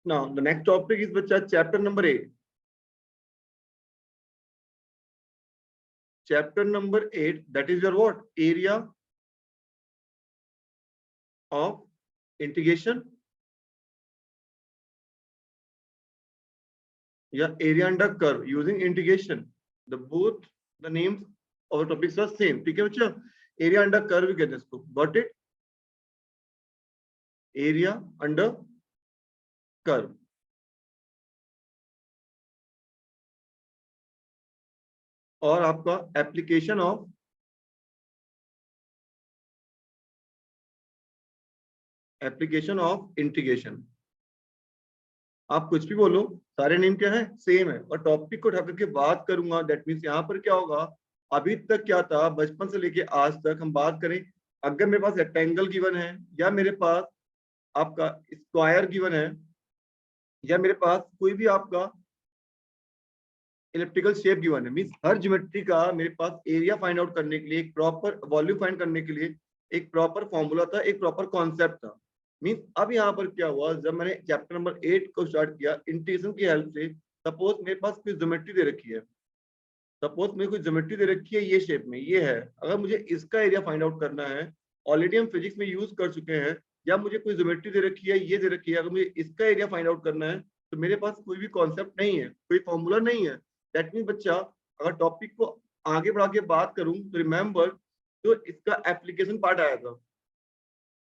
Now the next topic is बच्चा chapter number 8. Chapter number 8, that is your what? Area of integration या area under curve using integration. The both the names of the topics are same. ठीक है बच्चा? Area under curve कहते हैं इसको. Got it? Area under curve. और आपका application of integration. आप कुछ भी बोलो, सारे नेम क्या है? सेम है. और टॉपिक को उठा करके बात करूंगा. दैट मीन्स यहाँ पर क्या होगा, अभी तक क्या था, बचपन से लेके आज तक हम बात करें, अगर मेरे पास रेक्टेंगल गिवन है या मेरे पास आपका स्क्वायर गिवन है या मेरे पास कोई भी आपका इलिप्टिकल शेप गिवन है, मींस हर ज्योमेट्री का मेरे पास एरिया फाइंड आउट करने के लिए, एक प्रॉपर वॉल्यूम फाइंड करने के लिए एक प्रॉपर फॉर्मूला था, एक प्रॉपर कॉन्सेप्ट था. मींस अब यहाँ पर क्या हुआ, जब मैंने चैप्टर नंबर 8 को स्टार्ट किया इंटीग्रेशन की हेल्प से, सपोज मेरे पास कोई ज्योमेट्री दे रखी है, सपोज मेरे कोई ज्योमेट्री दे रखी है ये शेप में, ये है, अगर मुझे इसका एरिया फाइंड आउट करना है, ऑलरेडी हम फिजिक्स में यूज कर चुके हैं, या मुझे कोई ज्योमेट्री दे रखी है, ये दे रखी है, अगर मुझे इसका एरिया फाइंड आउट करना है तो मेरे पास कोई भी कॉन्सेप्ट नहीं है, कोई फॉर्मूला नहीं है. दैट मीन बच्चा, अगर टॉपिक को आगे बढ़ा के बात करूं तो रिमेंबर जो इसका एप्लीकेशन पार्ट आया था,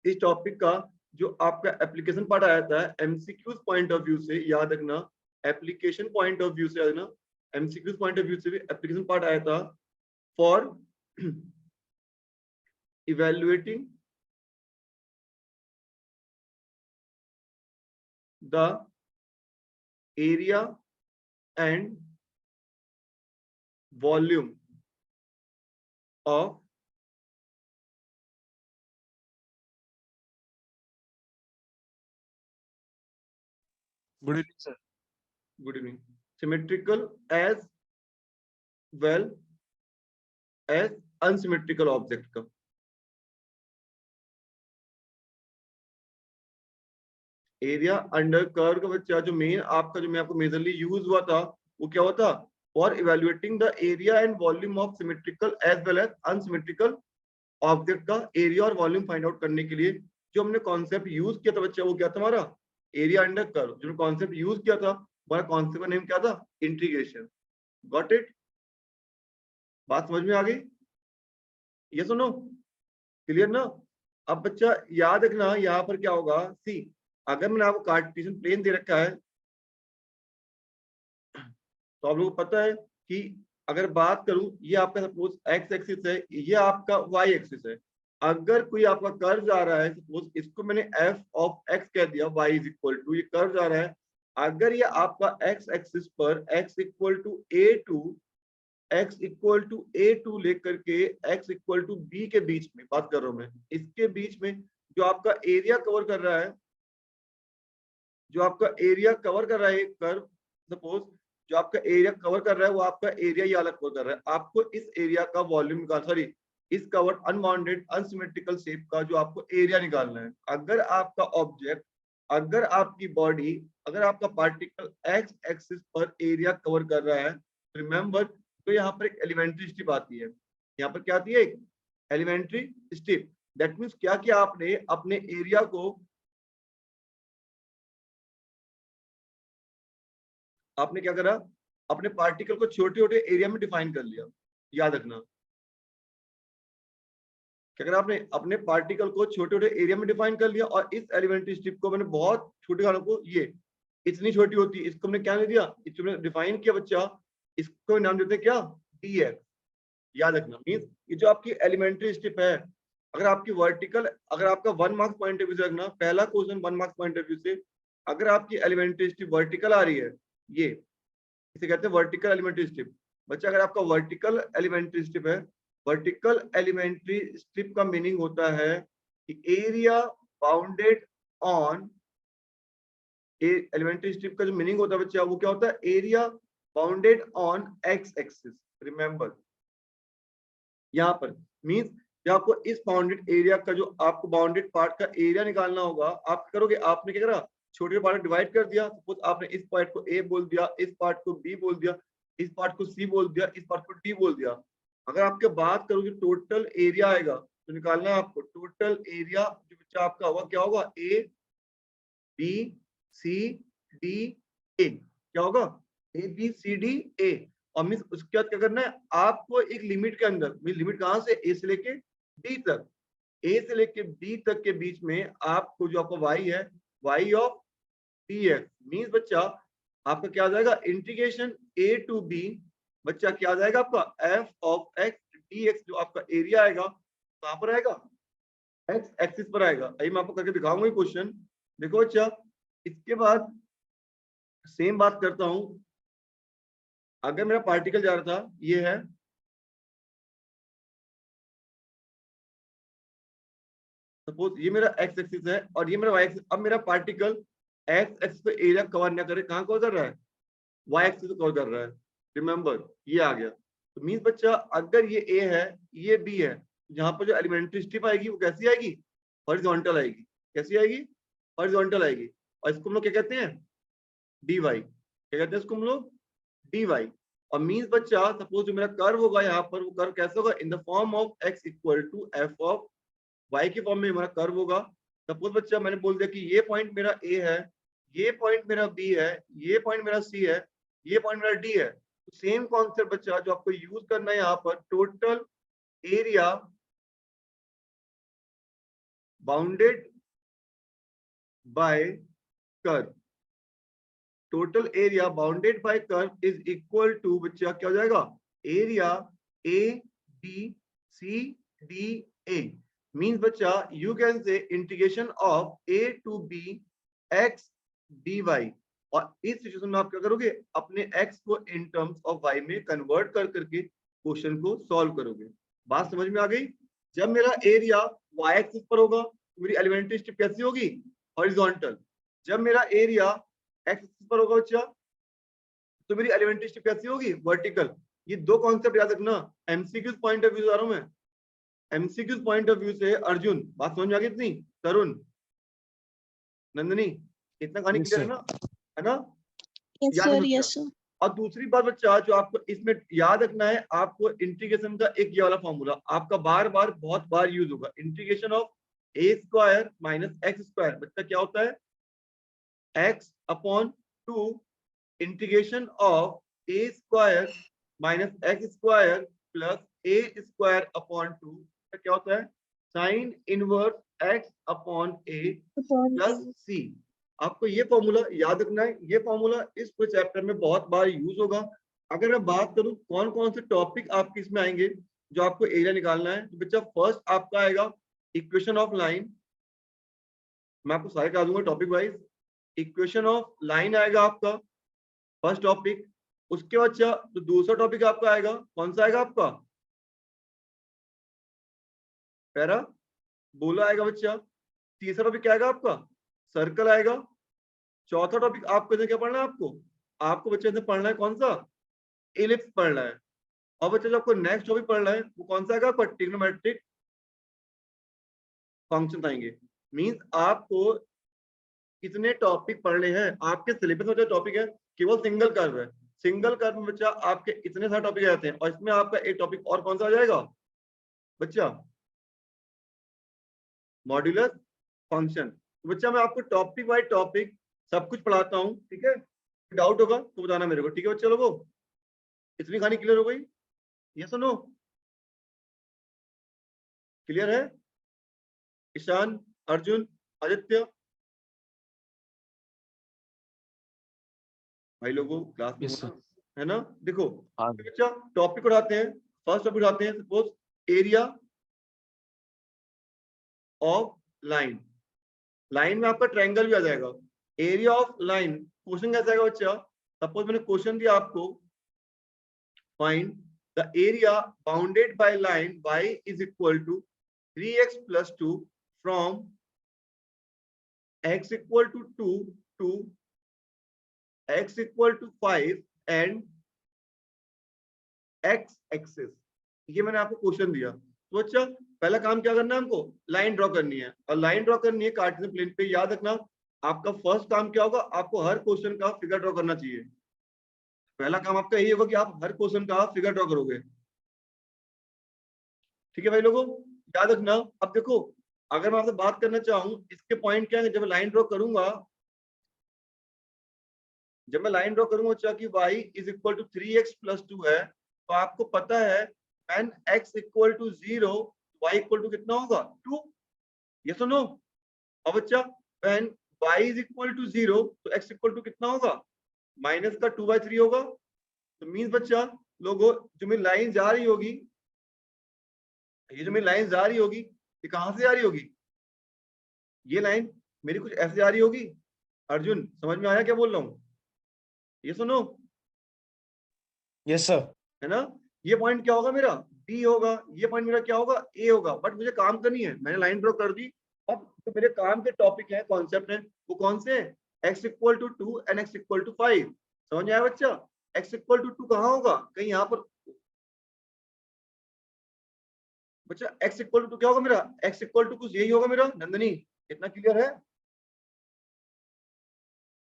इस टॉपिक का जो आपका एप्लीकेशन पार्ट आया था एमसीक्यूज पॉइंट ऑफ व्यू से, याद रखना, एप्लीकेशन पॉइंट ऑफ व्यू से, याद रखना, एमसीक्यूज पॉइंट ऑफ व्यू से भी एप्लीकेशन पार्ट आया था for evaluating the area and volume of good evening sir. Good evening. Symmetrical as well as unsymmetrical object का. एरिया अंडर कर्व का बच्चा जो मेन आपका जो मैं आपको मेजरली यूज हुआ था वो क्या हुआ था, for evaluating the area and volume of symmetrical as well as unsymmetrical object का एरिया और वॉल्यूम फाइंड आउट करने के लिए जो हमने कॉन्सेप्ट यूज किया था बच्चा, वो क्या था हमारा? Area under curve. जो कॉन्सेप्ट यूज किया था हमारा कॉन्सेप्ट का नेम क्या था? इंटीग्रेशन. Got it? बात समझ में आ गई? ये सुनो, क्लियर ना? अब बच्चा याद रखना यहाँ पर क्या होगा, सी अगर मैंने आपको कार्टेशियन प्लेन दे रखा है तो आप लोगों को पता है कि अगर बात करूं, ये आपका सपोज एक्स एक्सिस है, ये आपका वाई एक्सिस है. अगर कोई आपका कर्व आ रहा है, सपोज इसको मैंने एफ ऑफ एक्स कह दिया, वाई इज इक्वल टू, ये कर्व आ रहा है, अगर ये आपका एक्स एक्सिस पर X equal to A to लेकर के एक्स इक्वल टू बी के बीच में बात कर रहा हूं मैं, इसके बीच में जो आपका एरिया कवर कर रहा है, जो आपका एरिया कवर कर रहा है एक कर्व, सपोज जो आपका एरिया कवर कर रहा है वो आपका एरिया ये अलग कवर कर रहा है, आपको इस एरिया का वॉल्यूम निकाल, सॉरी इस कवर्ड अनबाउंडेड अनसिमेट्रिकल शेप का जो आपको एरिया निकालना है. अगर आपका ऑब्जेक्ट, अगर आपकी बॉडी, अगर आपका पार्टिकल एक्स एक्सिस पर एरिया कवर कर रहा है, रिमेंबर तो यहाँ पर एक एलिमेंट्री स्ट्रिप आती है. यहाँ पर क्या आती है? एक एलिमेंट्री स्ट्रिप. दैट मीन्स क्या किया आपने, अपने एरिया को, आपने क्या करा, अपने पार्टिकल को छोटे छोटे एरिया में डिफाइन कर लिया. याद रखना क्या करा आपने, अपने पार्टिकल को छोटे छोटे एरिया में डिफाइन कर लिया, और इस एलिमेंट्री स्ट्रिप को मैंने बहुत छोटे खानों को, ये इतनी छोटी होती है, इसको हमने क्या ले दिया, इसको मैंने डिफाइन किया बच्चा, इसको नाम देते हैं क्या? dx. याद रखना मींस ये जो आपकी एलिमेंट्री स्ट्रिप है, अगर आपकी वर्टिकल, अगर आपका 1 मार्क्स पॉइंट ऑफ व्यू से रखना, पहला question 1 marks point of view से, अगर आपकी एलिमेंट्री स्ट्रिप वर्टिकल आ रही है, ये इसे कहते हैं वर्टिकल एलिमेंट्री स्ट्रिप. बच्चा अगर आपका वर्टिकल एलिमेंट्री स्ट्रिप है, वर्टिकल एलिमेंट्री स्ट्रिप का मीनिंग होता है कि area bounded on, elementary strip का जो मीनिंग होता है बच्चा वो क्या होता है? Area bounded on x axis. Remember यहाँ पर मींस जब आपको इस बाउंडेड एरिया का, जो आपको बाउंडेड पार्ट का एरिया निकालना होगा, आप करोगे, आपने क्या करा, छोटे पार्ट डिवाइड कर दिया। सपोज आपने इस पार्ट को ए बोल दिया, इस पार्ट को बी बोल दिया, इस पार्ट को सी बोल दिया, इस पार्ट को डी बोल दिया। अगर आपके बात करोगे टोटल एरिया आएगा तो निकालना है आपको टोटल एरिया जो बच्चा आपका होगा क्या होगा, ए बी सी डी ए, क्या होगा ए बी सी डी ए। और मीन उसके बाद क्या करना है आपको एक लिमिट के अंदर, मीन लिमिट कहां से, ए से लेके डी तक, ए से लेके डी तक के बीच में आपको जो आपका वाई है, Y of D X means बच्चा आपका क्या आ जाएगा इंटीग्रेशन ए टू बी, बच्चा क्या आ जाएगा आपका F of x D x, जो आपका एरिया आएगा कहां पर आएगा, एक्स एक्सिस पर आएगा। अभी मैं आपको करके दिखाऊंगा क्वेश्चन। देखो बच्चा इसके बाद सेम बात करता हूं। अगर मेरा पार्टिकल जा रहा था, ये है सपोज ये मेरा एक्स एक्सिस है और ये मेरा वाई एक्सिस। अब मेरा पार्टिकल एक्स एक्सिस पे एरिया कवर ना करे, कहां कवर कर रहा है, वाई एक्सिस कवर कर रहा है। रिमेंबर ये आ गया। तो मीन्स बच्चा अगर ये ए है ये बी है, जहां पर जो एलिमेंट्री स्ट्रिप आएगी वो कैसी आएगी, हॉरिजॉन्टल आएगी। कैसी आएगी, हॉरिजॉन्टल आएगी। और इसको हम लोग क्या कहते हैं, डी वाई। क्या कहते हैं इसको हम लोग, डी वाई। और मीन्स बच्चा सपोज जो मेरा कर्व होगा यहाँ पर, वो कर्व कैसे होगा, in the form of X equal to F of Y के फॉर्म में हमारा कर्व होगा। सपोज बच्चा मैंने बोल दिया कि ये पॉइंट मेरा ए है, ये पॉइंट मेरा बी है, ये पॉइंट मेरा सी है, ये पॉइंट मेरा डी है। तो सेम कॉन्सेप्ट बच्चा जो आपको यूज करना है यहाँ पर, total area bounded by curve, total area bounded by curve is equal to बच्चा क्या हो जाएगा, area A B C D A. Means बच्चा you can say integration of A to B X D Y. और इस situation में आप क्या करोगे, अपने x को इन टर्म्स ऑफ y में कन्वर्ट कर करके क्वेश्चन को सॉल्व करोगे। बात समझ में आ गई। जब मेरा एरिया y एक्सिस पर होगा तो मेरी एलिमेंट्री स्ट्रिप कैसी होगी, हॉरिजॉन्टल। जब मेरा एरिया x एक्सिस पर होगा बच्चा तो मेरी एलिमेंट्री स्ट्रिप कैसी होगी, वर्टिकल। ये दो कॉन्सेप्ट याद रखना। एमसीक्यू पॉइंट ऑफ व्यू से आ रहा हूं मैं, एमसीक्यू पॉइंट ऑफ व्यू से। अर्जुन बात समझ में आ गई इतनी, तरुण, नंदनी, इतना कहानी क्लियर है ना, है ना, याद है बच्चा। और दूसरी बात बच्चा जो आपको इसमें याद रखना है, आपको इंटीग्रेशन का एक ये वाला फॉर्मूला आपका बार बार बहुत बार यूज होगा, integration of A square minus x square. बच्चा क्या होता है, x upon two integration of A square minus x square plus A square upon two, क्या होता है साइन इनवर्स एक्स अपॉन ए प्लस सी। आपको ये फॉर्मूला याद रखना है। ये फॉर्मूला इस चैप्टर में बहुत बार यूज होगा। अगर मैं बात करूं कौन कौन से टॉपिक आपके इसमें आएंगे जो आपको एरिया निकालना है, तो बच्चा फर्स्ट आपका आएगा इक्वेशन ऑफ लाइन। मैं आपको सारे करा दूंगा topic wise. Equation of line आएगा आपका फर्स्ट टॉपिक। उसके बाद तो दूसरा टॉपिक आपका आएगा, कौन सा आएगा आपका, पैरा बोला आएगा बच्चा। तीसरा टॉपिक क्या आएगा आपका, सर्कल आएगा। चौथा टॉपिक आपको इधर क्या पढ़ना है, आपको बच्चे इधर पढ़ना है कौन सा, एलिप्स पढ़ना है। और बच्चे जो आपको नेक्स्ट टॉपिक पढ़ना है वो कौन सा आएगा आपका, ट्रिग्नोमेट्रिक फंक्शन आएंगे। मींस आपको कितने टॉपिक पढ़ने हैं, आपके सिलेबस में जो टॉपिक है केवल सिंगल कर्व है। सिंगल कर्व में बच्चा आपके इतने सारे टॉपिक आते हैं, और इसमें आपका एक टॉपिक और कौन सा आ जाएगा बच्चा, मॉड्यूलस फंक्शन। तो बच्चा मैं आपको टॉपिक बाय टॉपिक सब कुछ पढ़ाता हूँ, ठीक है। डाउट होगा तो बताना मेरे को, ठीक है बच्चा लोगों। इतनी कहानी क्लियर हो गई, ये सुनो, क्लियर है। ईशान, अर्जुन, आदित्य, भाई लोगों क्लास में Yes, होना है ना। देखो हाँ बच्चा टॉपिक उठाते हैं। फर्स्ट टॉपिक उठाते हैं suppose area of line. Line में आपका ट्रायंगल भी आ जाएगा। एरिया ऑफ लाइन क्वेश्चन कैसा आएगा बच्चा, सपोज मैंने क्वेश्चन दिया आपको, find the area bounded by line y is equal to 3x plus 2 from x equal to 2 to x equal to 5 and x axis। ये मैंने आपको क्वेश्चन दिया। तो अच्छा पहला काम क्या करना है हमको, लाइन ड्रॉ करनी है। और लाइन ड्रॉ करनी है कार्टेशियन प्लेन पे। याद रखना आपका फर्स्ट काम क्या होगा, आपको हर क्वेश्चन का फिगर ड्रॉ करना चाहिए। पहला काम आपका यही होगा कि आप हर क्वेश्चन का फिगर ड्रॉ करोगे। ठीक है भाई लोगों, याद रखना। अब देखो, अगर मैं आपसे बात करना चाहूं, इसके पॉइंट क्या है, जब मैं लाइन ड्रॉ करूंगा, कि y is equal to 3x plus 2 है, तो आपको पता है when x equal to 0, y equal to कितना होगा 2। ये सुनो, अब बच्चा when y is equal to 0, तो x इक्वल टू कितना होगा, माइनस का 2/3 होगा। तो मीन्स बच्चा लोगों, जो मेरी लाइन जा रही होगी, ये जो मेरी लाइन जा रही होगी, ये कहां से जा रही होगी, ये लाइन मेरी कुछ ऐसे जा रही होगी। अर्जुन समझ में आया क्या बोल रहा हूँ, ये सुनो, यस सर। है ना। ये पॉइंट क्या होगा मेरा, डी होगा, ये पॉइंट मेरा क्या होगा, ए होगा। बट मुझे काम करनी है, मैंने लाइन ड्रॉ कर दी। अब जो मेरे काम के टॉपिक है, कॉन्सेप्ट है, वो कौन से हैं, x equal to 2 and x equal to 5। समझ में आया बच्चा, x इक्वल टू 2 कहाँ होगा, कहीं यहाँ पर बच्चा। x इक्वल टू क्या होगा मेरा, x इक्वल टू कुछ यही होगा मेरा, नंदनी इतना क्लियर है।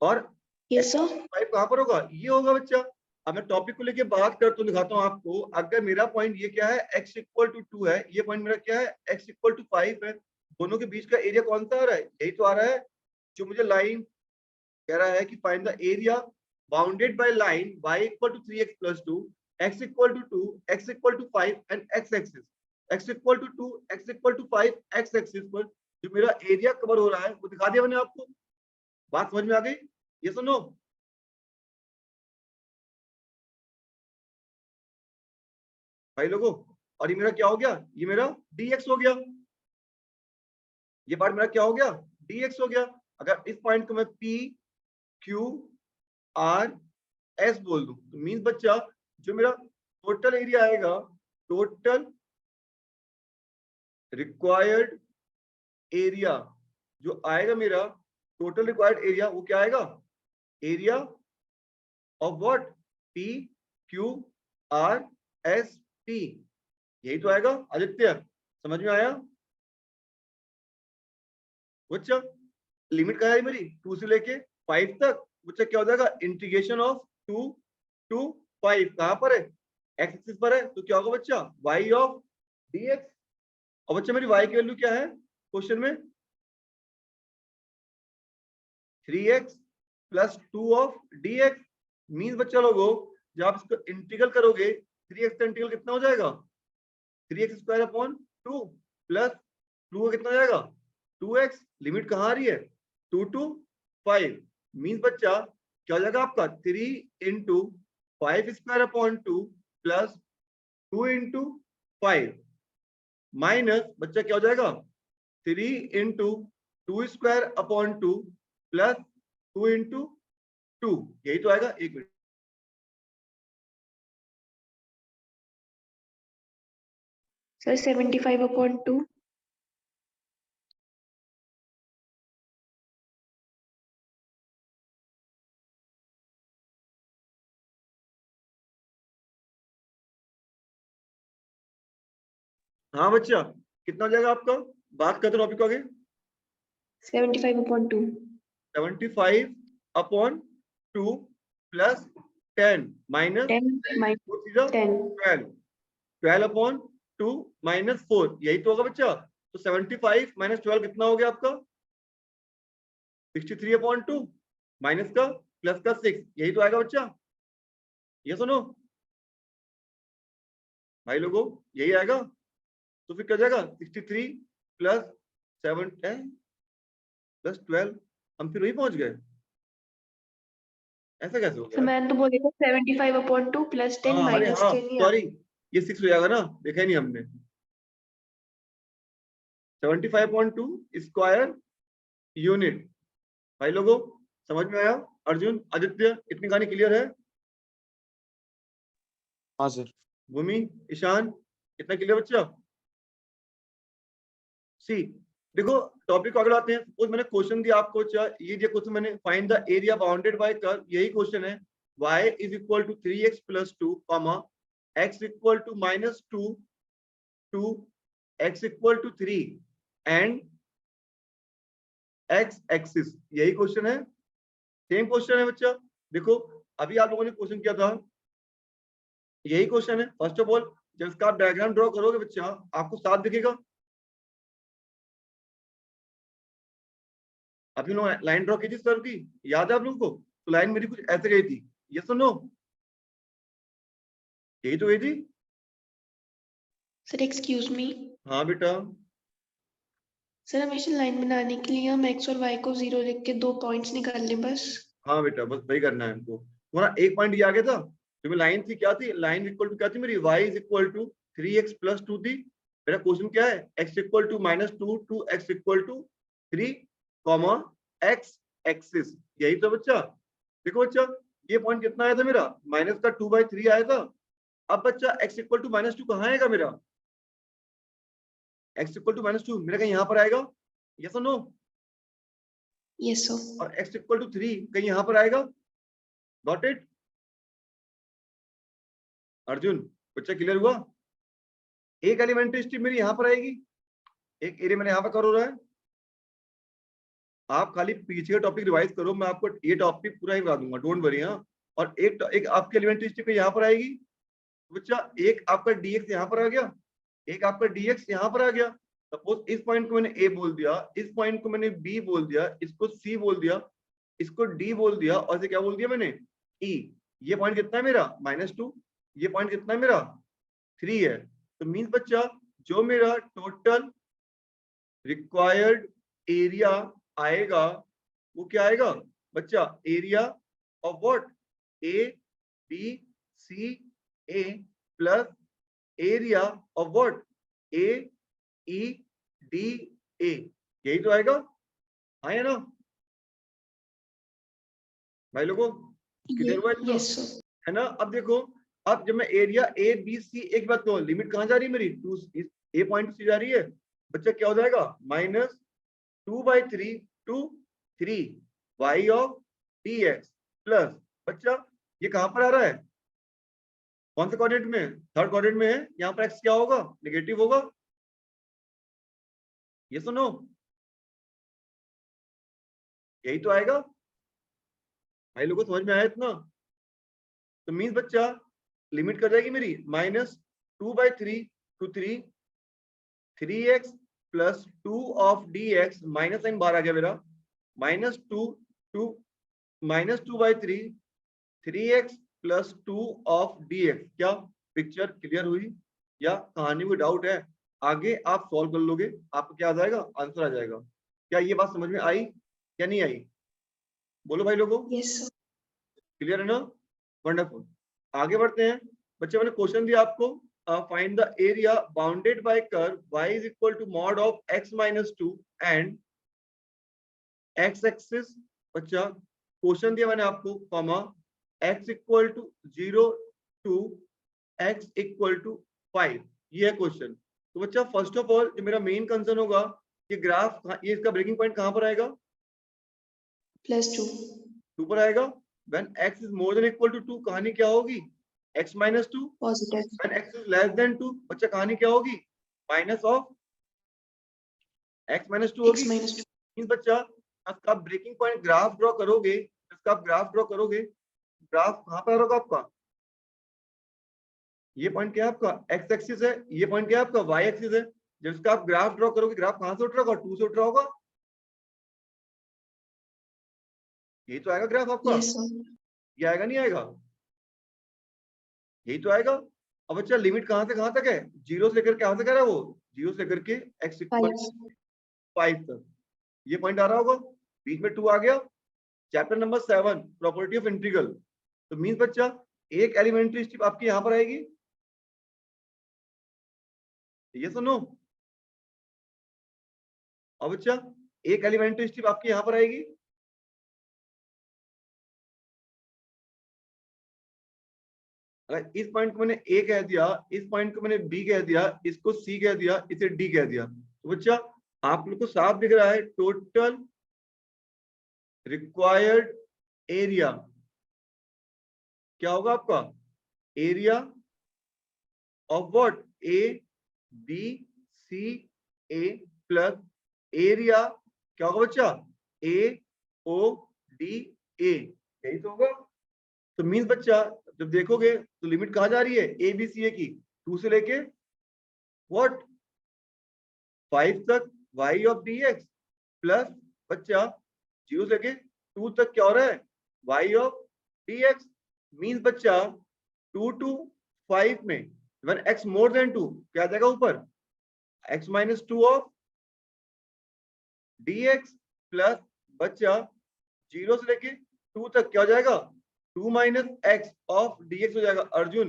और यस सर। 5 कहाँ पर होगा, ये होगा बच्चा। अब मैं टॉपिक को लेके बात करता हूँ, दिखाता हूँ आपको। अगर मेरा पॉइंट ये क्या है, x इक्वल टू 2 है, ये पॉइंट मेरा क्या है, x इक्वल टू 5 है, दोनों के बीच का एरिया कौन सा आ रहा है, यही तो आ रहा है। जो मुझे लाइन कह रहा है कि find the area bounded by line y equal to 3x plus 2, x equal to 2, x equal to 5 and x axis, x equal to 2, x equal to 5 x axis पर जो मेरा एरिया कवर हो रहा है, वो दिखा दिया मैंने आपको। बात समझ में आ गई, ये सुनो भाई लोगों। और ये मेरा क्या हो गया, ये मेरा dx हो गया, ये पार्ट मेरा क्या हो गया, dx हो गया। अगर इस पॉइंट को मैं p q r s बोल दूं, तो मींस बच्चा जो मेरा टोटल एरिया आएगा, टोटल रिक्वायर्ड एरिया जो आएगा मेरा, टोटल रिक्वायर्ड एरिया, वो क्या आएगा, area of what, p q r s t, यही तो आएगा आदित्य। समझ में आया बच्चा, लिमिट क्या है मेरी 2 से लेके 5 तक। बच्चा क्या हो जाएगा, इंटीग्रेशन ऑफ 2 टू 5, कहां पर है, एक्स एक्सिस पर है, तो क्या होगा बच्चा, y ऑफ dx। और बच्चा मेरी y की वैल्यू क्या है क्वेश्चन में, 3x plus 2 of dx। Means बच्चा लोगों, जब आप इसको इंटीग्रल करोगे, 3x का इंटीग्रल कितना हो जाएगा, 3x स्क्वायर अपॉन 2 प्लस 2 कितना हो जाएगा 2x। लिमिट कहाँ आ रही है, 2 टू 5। मीन्स बच्चा क्या हो जाएगा आपका, 3 into 5 square upon 2 plus 2 into 5 minus बच्चा क्या हो जाएगा, 3 into 2 square upon 2 plus 2 into 2, यही तो आएगा। एक मिनट, सर 75/2। हाँ बच्चा कितना हो जाएगा आपका, बात करते टॉपिक को आगे। 75/2। 75 upon 2 plus 10 minus 10 10 12, 12 upon 2 minus 4, यही तो होगा बच्चा। तो 75 माइनस 12 कितना हो गया आपका, 63 अपॉन 2 माइनस का प्लस का 6, यही तो आएगा बच्चा। ये सुनो भाई लोगों, यही आएगा। तो फिर क्या जाएगा, 63 प्लस 7 प्लस 12, हम फिर वही पहुंच गए, ऐसा कैसे हो सर गया। मैंने तो बोले था 75/2 प्लस 10 हाँ अरे माइनस हाँ 10 ही सॉरी, ये 6 हो जाएगा ना, देखा ही नहीं हमने। 75.2 स्क्वायर यूनिट। भाई लोगों समझ में आया, अर्जुन आदित्य इतनी कहानी क्लियर है, हाँ सर। भूमि ईशान इतना क्लियर बच्चा। सी देखो, टॉपिक को आगे आते हैं। सपोज मैंने क्वेश्चन दिया आपको, ये जो क्वेश्चन मैंने, find the area bounded by curve, यही क्वेश्चन है। y is equal to 3x plus 2 comma x equal to minus 2 to x equal to 3 and X axis, यही क्वेश्चन है, सेम क्वेश्चन है बच्चा। देखो अभी आप लोगों ने क्वेश्चन किया था, यही क्वेश्चन है। फर्स्ट ऑफ ऑल जब इसका आप डायग्राम ड्रॉ करोगे बच्चा, आपको साथ दिखेगा। अभी लोग लाइन ड्रॉ की थी सर की, याद है आप लोगों को? तो लाइन मेरी कुछ ऐसे गई थी, यस और नो? यही तो गई थी। सर एक्सक्यूज मी, हाँ बेटा, सर हमेशा लाइन बनाने के लिए हम x और y को 0 लिख के 2 पॉइंट्स निकाल लें बस। हाँ बेटा बस वही करना है हमको। तुम्हारा एक पॉइंट ये आ गया था, तुम्हें लाइन थी, क्या थी लाइन इक्वल टू, क्या थी मेरी, y is equal to 3x plus 2 थी। मेरा क्वेश्चन क्या है, x equal to -2 to x equal to 3 comma x axis, यही तो बच्चा। देखो बच्चा ये पॉइंट कितना आया था मेरा, माइनस का 2/3 आया था। अब बच्चा x इक्वल टू -2 कहाँ आएगा मेरा, x इक्वल टू -2 मेरा कहीं यहाँ पर आएगा, यस और नो? Yes sir. और x इक्वल टू 3 कहीं यहाँ पर आएगा, गॉट इट? अर्जुन बच्चा क्लियर हुआ? एक एलिमेंट्री स्ट्रिप मेरी यहाँ पर आएगी, एक एरिया मैंने यहाँ पर कर हो रहा है। आप खाली पीछे का टॉपिक रिवाइज करो, मैं आपको ये टॉपिक पूरा ही बता दूंगा, डोंट वरी। हाँ, और एक आपकी एलिमेंट्री स्ट्रिप यहाँ पर आएगी बच्चा, एक आपका dx यहाँ पर आ गया, एक आपका dx यहाँ पर आ गया। सपोज इस पॉइंट को मैंने a बोल दिया, इस पॉइंट को मैंने b बोल दिया, इसको c बोल दिया, इसको d बोल दिया, और इसे क्या बोल दिया मैंने, e। ये पॉइंट कितना है मेरा, -2। ये पॉइंट कितना है मेरा, 3 है। तो मीन्स बच्चा जो मेरा टोटल रिक्वायर्ड एरिया आएगा वो क्या आएगा बच्चा, area of what, A B C A plus area of what, A E D A, यही तो आएगा। हाँ या ना भाई लोगों, क्लियर हुआ इतना? Yes sir. है ना? अब देखो, अब जब मैं एरिया ए बी सी, एक बात कहो, लिमिट कहाँ जा रही है मेरी, टू, ए पॉइंट सी जा रही है बच्चा, क्या हो जाएगा, -2/3 to 3 y of dx plus, बच्चा ये कहां पर आ रहा है, कौन से कोऑर्डिनेट में, थर्ड कोऑर्डिनेट में है। यहाँ पर x क्या होगा, नेगेटिव होगा, ये सुनो, यही तो आएगा। भाई लोगों को समझ में आया इतना? तो मीन्स बच्चा लिमिट कर जाएगी मेरी -2/3 to 3x plus 2 of dx, minus sign बाहर आ गया मेरा, -2 to -2/3 3x plus 2 of dx। क्या पिक्चर क्लियर हुई या कहानी में डाउट है? आगे आप सॉल्व कर लोगे, आपको क्या आ जाएगा, आंसर आ जाएगा। क्या ये बात समझ में आई या नहीं आई? बोलो भाई लोगों, यस सर। क्लियर है ना? वंडरफुल। आगे बढ़ते हैं बच्चे, मैंने क्वेश्चन दिया आपको, find the area bounded by curve y is equal to mod of x - 2 and x axis. बच्चा क्वेश्चन दिया मैंने आपको, comma x equal to 0 to x equal to 5, ये है क्वेश्चन। तो बच्चा फर्स्ट ऑफ ऑल जो मेरा मेन कंसर्न होगा, ये ग्राफ, ये इसका ब्रेकिंग पॉइंट कहां पर आएगा, +2। 2 पर आएगा। When x is more than equal to 2 कहानी क्या होगी, x - 2। Positive. When x is less than 2 बच्चा कहानी क्या होगी, माइनस ऑफ x - 2 x होगी। -2। मींस बच्चा आपका ब्रेकिंग पॉइंट ग्राफ ड्रॉ करोगे, इसका आप ग्राफ ड्रॉ करोगे, ग्राफ कहां पर होगा आपका, ये पॉइंट क्या है आपका, x एक्सिस है, ये पॉइंट क्या है आपका, y एक्सिस है। जब इसका आप ग्राफ ड्रॉ करोगे, ग्राफ कहां से उठ रहा होगा, 2 से उठ रहा होगा, यही तो आएगा ग्राफ आपका। Yes sir. ये आएगा नहीं आएगा, यही तो आएगा। अब बच्चा लिमिट कहां से कहां तक है, 0 से लेकर कहां तक है वो, 0 से लेकर के x इक्वल 5 तक, ये पॉइंट आ रहा होगा, बीच में 2 आ गया। Chapter number 7 property of integral. तो मींस बच्चा एक एलिमेंट्री स्ट्रिप आपकी यहां पर आएगी, ये सुनो। अब बच्चा एक एलिमेंट्री स्ट्रिप आपकी यहां पर आएगी, अगर इस पॉइंट को मैंने ए कह दिया, इस पॉइंट को मैंने बी कह दिया, इसको सी कह दिया, इसे डी कह दिया, तो बच्चा आप लोग को साफ दिख रहा है टोटल रिक्वायर्ड एरिया क्या होगा आपका, area of what, A B C A plus area क्या होगा बच्चा, AOD A, यही तो होगा। तो मीन्स बच्चा जब देखोगे तो लिमिट कहाँ जा रही है ABCA की, 2 से लेके व्हाट 5 तक y ऑफ dx प्लस बच्चा 0 से लेके 2 तक क्या हो रहा है y ऑफ dx। मीन्स बच्चा 2 to 5 में when x more than 2 क्या आ जाएगा ऊपर x minus 2 of dx plus बच्चा 0 से लेके 2 तक क्या हो जाएगा 2 माइनस एक्स ऑफ dx हो जाएगा। अर्जुन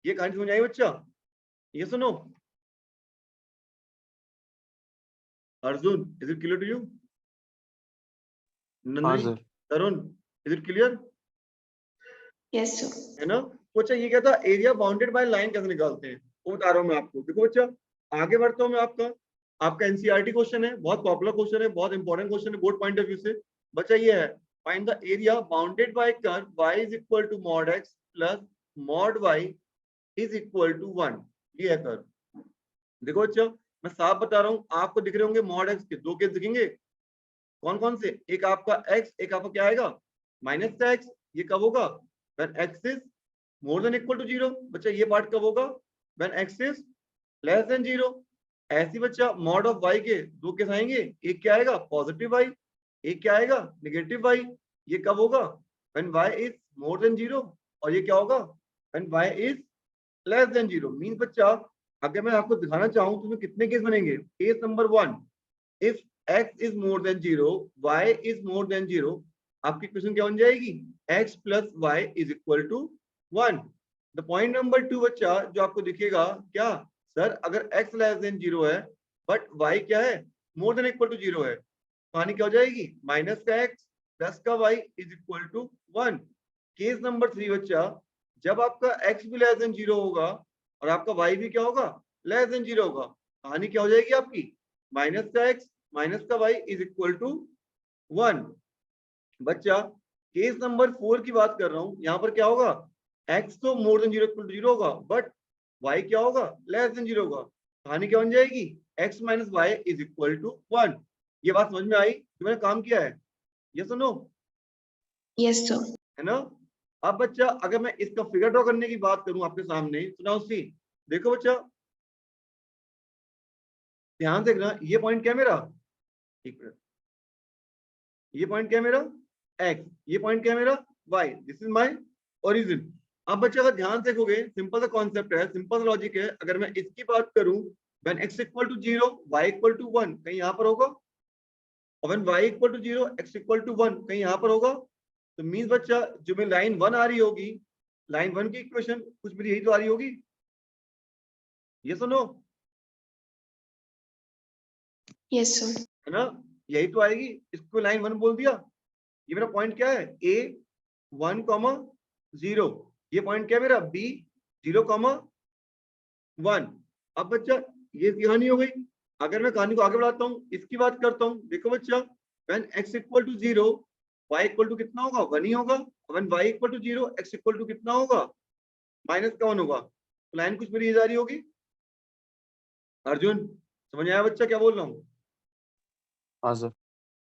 ये कहानी समझ आई बच्चा, ये सुनो Arjun, is it clear to you? हाँ Nandini, sir. Tarun, is it clear? Yes sir. है ना। तो अच्छा ये क्या था एरिया बाउंडेड बाय लाइन कैसे निकालते हैं वो बता रहा हूँ मैं आपको। देखो बच्चा आगे बढ़ता हूँ मैं, आपका एनसीईआरटी क्वेश्चन है, बहुत पॉपुलर क्वेश्चन है, बहुत इंपॉर्टेंट क्वेश्चन है बोर्ड पॉइंट ऑफ व्यू से। बच्चा ये है find the area bounded by curve y is equal to mod x plus mod y is equal to 1। ये है कर्व। देखो बच्चा मैं साफ बता रहा हूँ, आपको दिख रहे होंगे मॉड x के दो केस दिखेंगे। कौन कौन से? एक आपका x, एक आपका क्या आएगा माइनस का x। ये कब होगा when x is more than equal to 0। बच्चा ये पार्ट कब होगा when x is less than 0। ऐसी बच्चा मॉड ऑफ y के दो केस आएंगे, एक क्या आएगा पॉजिटिव y, एक क्या आएगा नेगेटिव y। ये कब होगा when y is more than 0 और ये क्या होगा when y is less than 0। Mean बच्चा अगर मैं आपको दिखाना चाहूं तो कितने केस बनेंगे। Case number 1 if x is more than 0 y is more than 0, आपकी क्वेश्चन क्या बन जाएगी x plus y is equal to 1। The point number 2 बच्चा जो आपको दिखेगा क्या सर अगर x less than 0 है बट y क्या है more than equal to 0 है, कहानी क्या हो जाएगी माइनस का x प्लस का y is equal to 1। Case number 3 बच्चा जब आपका x भी less than 0 होगा और आपका y भी क्या होगा less than 0 होगा, कहानी क्या हो जाएगी आपकी माइनस का x माइनस का y इज इक्वल टू 1। बच्चा केस नंबर 4 की बात कर रहा हूं, यहां पर क्या होगा x तो मोर देन 0 इक्वल टू 0 होगा बट y क्या होगा लेस देन 0 होगा, कहानी क्या बन जाएगी x minus Y is equal to 1। ये बात समझ में आई जो मैंने काम किया है? ये सुनो यस सर। है ना। अब बच्चा अगर मैं इसका फिगर ड्रॉ करने की बात करूं आपके सामने, सुनाओ सी। देखो बच्चा ध्यान से देखना, ये पॉइंट क्या है मेरा, एक मिनट, ये पॉइंट क्या है मेरा x, ये पॉइंट क्या है मेरा y, this is my origin. अब बच्चा अगर ध्यान से देखोगे सिंपल सा कॉन्सेप्ट है, सिंपल लॉजिक है। अगर मैं इसकी बात करूं when x equal to 0 y equal to 1 कहीं यहां पर होगा, और when y equal to 0 x equal to 1 कहीं यहां पर होगा। तो मींस बच्चा जो मेरी लाइन 1 आ रही होगी, लाइन 1 की इक्वेशन कुछ मेरी यही तो आ रही होगी। ये सुनो यस सर। है ना, यही तो आएगी। इसको लाइन 1 बोल दिया। ये मेरा पॉइंट क्या है a 1, 0। ये पॉइंट क्या है मेरा b 0, 1। अब बच्चा ये कहानी हो गई। अगर मैं कहानी को आगे बढ़ाता हूँ, इसकी बात करता हूँ, देखो बच्चा when x equal to 0 y equal to कितना होगा 1 ही होगा। When y equal to 0 x equal to कितना होगा माइनस का 1 होगा। तो लाइन कुछ मेरी जा रही होगी। अर्जुन समझ आया बच्चा क्या बोल रहा हूँ? हाँ सर।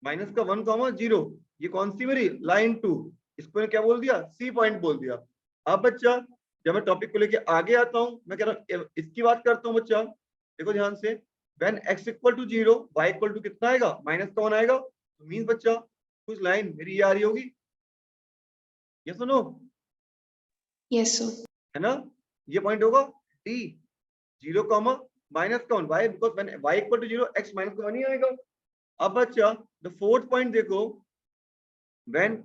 माइनस का 1, 0, ये कौन सी मेरी लाइन 2, इसको मैंने क्या बोल दिया सी पॉइंट बोल दिया। अब बच्चा जब मैं टॉपिक को लेके आगे आता हूं, मैं कह रहा हूं इसकी बात करता हूं। बच्चा देखो ध्यान से when x equal to 0 y equal to कितना आएगा माइनस का 1 आएगा। तो मींस बच्चा कुछ लाइन मेरी ये आ रही होगी। ये सुनो यस सर। है ना, ये पॉइंट होगा d 0, माइनस का 1 y because when y equal to 0 x minus का 1 ही आएगा। अब बच्चा द फोर्थ पॉइंट देखो, व्हेन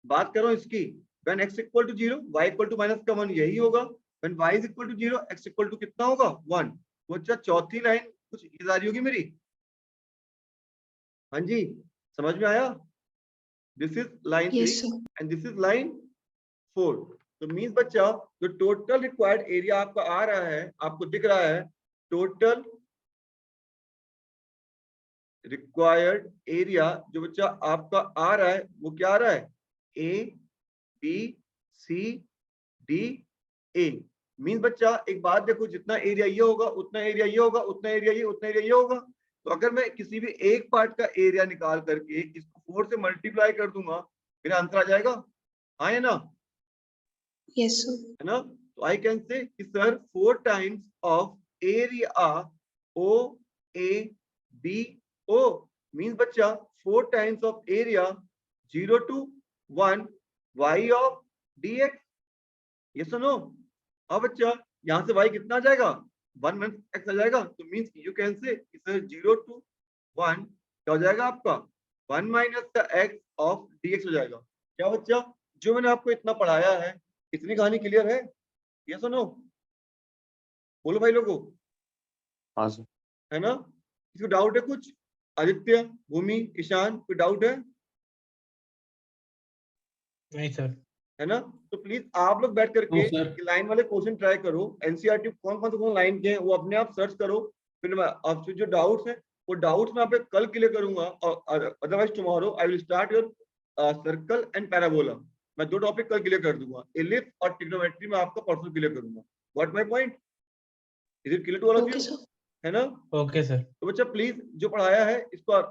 बात करो इसकी when x equal to 0 y equal to minus का 1 यही होगा। When y is equal to 0 x equal to कितना होगा 1। बच्चा चौथी लाइन कुछ इधर आ रही होगी मेरी। हाँ जी समझ में आया? This is line 3 yes sir. And this is line 4। तो मींस बच्चा जो टोटल रिक्वायर्ड एरिया आपका आ रहा है, आपको दिख रहा है टोटल रिक्वायर्ड एरिया जो बच्चा आपका आ रहा है वो क्या आ रहा है A B C D A। Mean बच्चा एक बात देखो, जितना एरिया ये होगा उतना एरिया ये होगा, उतना एरिया ये, उतना एरिया ये होगा। तो अगर मैं किसी भी एक पार्ट का एरिया निकाल करके इसको 4 से मल्टीप्लाई कर दूंगा, मेरा आंसर आ जाएगा, हाँ या ना, यस सर। है ना। तो आई कैन से कि sir 4 times of area O A B O means बच्चा 4 times of area 0 to 1 y of dx, ये सुनो। अब बच्चा यहाँ से y कितना आ जाएगा, 1 - x आ जाएगा, तो मीन्स यू कैन से सर 0 to 1 क्या हो जाएगा आपका 1 - the x ऑफ dx हो जाएगा। क्या बच्चा, जो मैंने आपको इतना पढ़ाया है, इतनी कहानी क्लियर है, ये सुनो, बोलो भाई लोगों, हाँ सर। है ना। किसी डाउट है कुछ, आदित्य, भूमि, ईशान, कोई डाउट है? नहीं सर। है ना। तो प्लीज आप लोग बैठ करके नो सर। लाइन वाले क्वेश्चन ट्राई करो, एनसीईआरटी कौन कौन से लाइन के हैं वो अपने आप सर्च करो, फिर मैं आपसे जो डाउट्स हैं वो डाउट्स मैं आप कल क्लियर करूंगा, और otherwise tomorrow I will start your circle and parabola. मैं 2 टॉपिक कल क्लियर कर दूंगा, एलिप्स और ट्रिग्नोमेट्री में आपका परसों क्लियर करूंगा। What my point, is it clear to all of okay you, sir. है ना। Okay sir. तो बच्चा प्लीज जो पढ़ाया है इसको